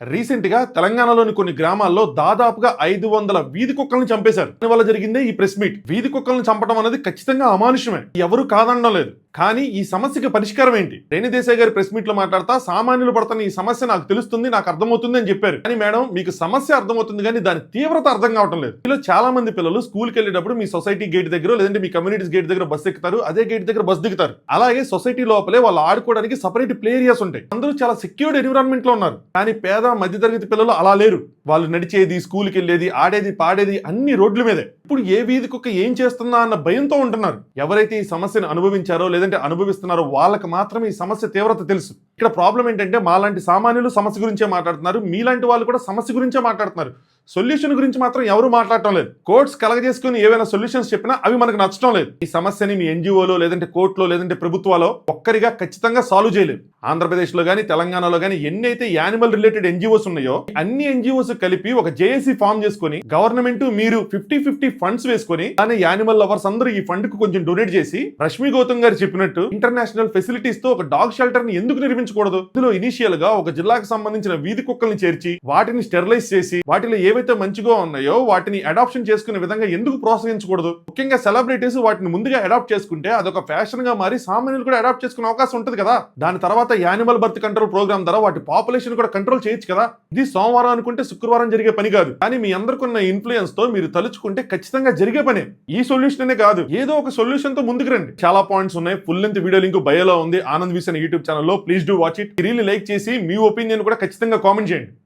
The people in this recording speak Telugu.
రీసెంట్ గా తెలంగాణలోని కొన్ని గ్రామాల్లో దాదాపుగా 500 వీధి కుక్కలను చంపేశారు. దానివల్ల జరిగిందే ఈ ప్రెస్ మీట్. వీధి కుక్కలను చంపడం అనేది ఖచ్చితంగా అమానుషమే, ఎవరు కాదనడం లేదు. కానీ ఈ సమస్యకి పరిష్కారం ఏంటి? రేణు దేశాయ్ గారి ప్రెస్ మీట్ లో మాట్లాడతా సామాన్యులు పడుతున్న ఈ సమస్య నాకు తెలుస్తుంది, నాకు అర్థమవుతుంది అని చెప్పారు. కానీ మేడం, మీకు సమస్య అర్థమవుతుంది కానీ దాని తీవ్రత అర్థం కావటం లేదు. ఇలా చాలా మంది పిల్లలు స్కూల్కి వెళ్ళేటప్పుడు మీ సొసైటీ గేట్ దగ్గర లేదంటే మీ కమ్యూనిటీస్ గేట్ దగ్గర బస్ ఎక్కుతారు, అదే గేట్ దగ్గర బస్ దిగుతారు. అలాగే సొసైటీ లోపలే వాళ్ళు ఆడుకోవడానికి సపరేట్ ప్లే ఏరియాస్ ఉంటాయి. అందరూ చాలా సెక్యూర్డ్ ఎన్విరాన్మెంట్ లో ఉన్నారు. కానీ పేద మధ్యతరగతి పిల్లలు అలా లేరు. వాళ్ళు నడిచేది, స్కూల్కి వెళ్ళేది, ఆడేది, పాడేది అన్ని రోడ్ల మీదే. ఇప్పుడు ఏ వీధి కుక్క ఏం చేస్తుందా అన్న భయంతో ఉంటున్నారు. ఎవరైతే ఈ సమస్యను అనుభవించారో లేదంటే అనుభవిస్తున్నారో వాళ్ళకి మాత్రమే ఈ సమస్య తీవ్రత తెలుసు. ఇక్కడ ప్రాబ్లం ఏంటంటే మాలాంటి సామాన్యులు సమస్య గురించే మాట్లాడుతున్నారు, మీలాంటి వాళ్ళు కూడా సమస్య గురించే మాట్లాడుతున్నారు. సొల్యూషన్ గురించి మాత్రం ఎవరు మాట్లాడటం లేదు. కోర్ట్స్ కలగజేసుకుని ఏవైనా సొల్యూషన్స్ చెప్పినా అవి మనకు నచ్చడం లేదు. ఈ సమస్యని మీ ఎన్జిఓలో లేదంటే కోర్టులో లేదంటే ప్రభుత్వాలో ఒక్కరిగా ఖచ్చితంగా సాల్వ్ చేయలేదు. ఆంధ్రప్రదేశ్ లో గానీ తెలంగాణలో గానీ ఎన్ని అయితే యానిమల్ రిలేటెడ్ ఎన్జిఓస్ ఉన్నాయో అన్ని ఎన్జిఓస్ కలిపి ఒక జేఏసీ ఫామ్ చేసుకుని గవర్నమెంట్ మీరు 50-50 ఫండ్స్ వేసుకుని దాని యానిమల్ లవర్స్ అందరూ ఈ ఫండ్ కు కొంచెం డొనేట్ చేసి రష్మి గౌతమ్ గారు చెప్పినట్టు ఇంటర్నేషనల్ ఫెసిలిటీస్ తో ఒక డాగ్ షెల్టర్ ని ఎందుకు నిర్మించకూడదు? ఇందులో ఇనిషియల్ గా ఒక జిల్లాకు సంబంధించిన వీధి కుక్కల్ని చేర్చి వాటిని స్టెరిలైజ్ చేసి వాటిలో ఏవైతే మంచిగా ఉన్నాయో వాటిని అడాప్షన్ చేసుకునే విధంగా ఎందుకు ప్రోత్సహించకూడదు? ముఖ్యంగా సెలబ్రిటీస్ వాటిని ముందుగా అడాప్ట్ చేసుకుంటే అదొక ఫ్యాషన్ గా మారి సామాన్యులు కూడా అడాప్ట్ చేసుకునే అవకాశం ఉంటుంది కదా. దాని తర్వాత యానిమల్ బర్త్ కంట్రోల్ ప్రోగ్రామ్ ద్వారా వాటి పాపులేషన్ కూడా కంట్రోల్ చేయొచ్చు కదా. ఇది సోమవారం అనుకుంటే శుక్రవారం జరిగే పని కాదు. కానీ మీ అందరికున్న ఇన్ఫ్లుయెన్స్ తో మీరు తలుచుకుంటే ఖచ్చితంగా జరిగే పనే. ఈ సొల్యూషన్ అనే కాదు, ఏదో ఒక సొల్యూషన్ తో ముందుకు రండి. చాలా పాయింట్స్ ఉన్నాయి. ఫుల్ లెంత్ వీడియో లింక్ బయోలో ఉంది, ఆనంద్ విసన్ యూట్యూబ్ ఛానల్లో. Please do watch it. Reel like చేసి మీ ఒపీనియన్ కూడా ఖచ్చితంగా కామెంట్ చేయండి.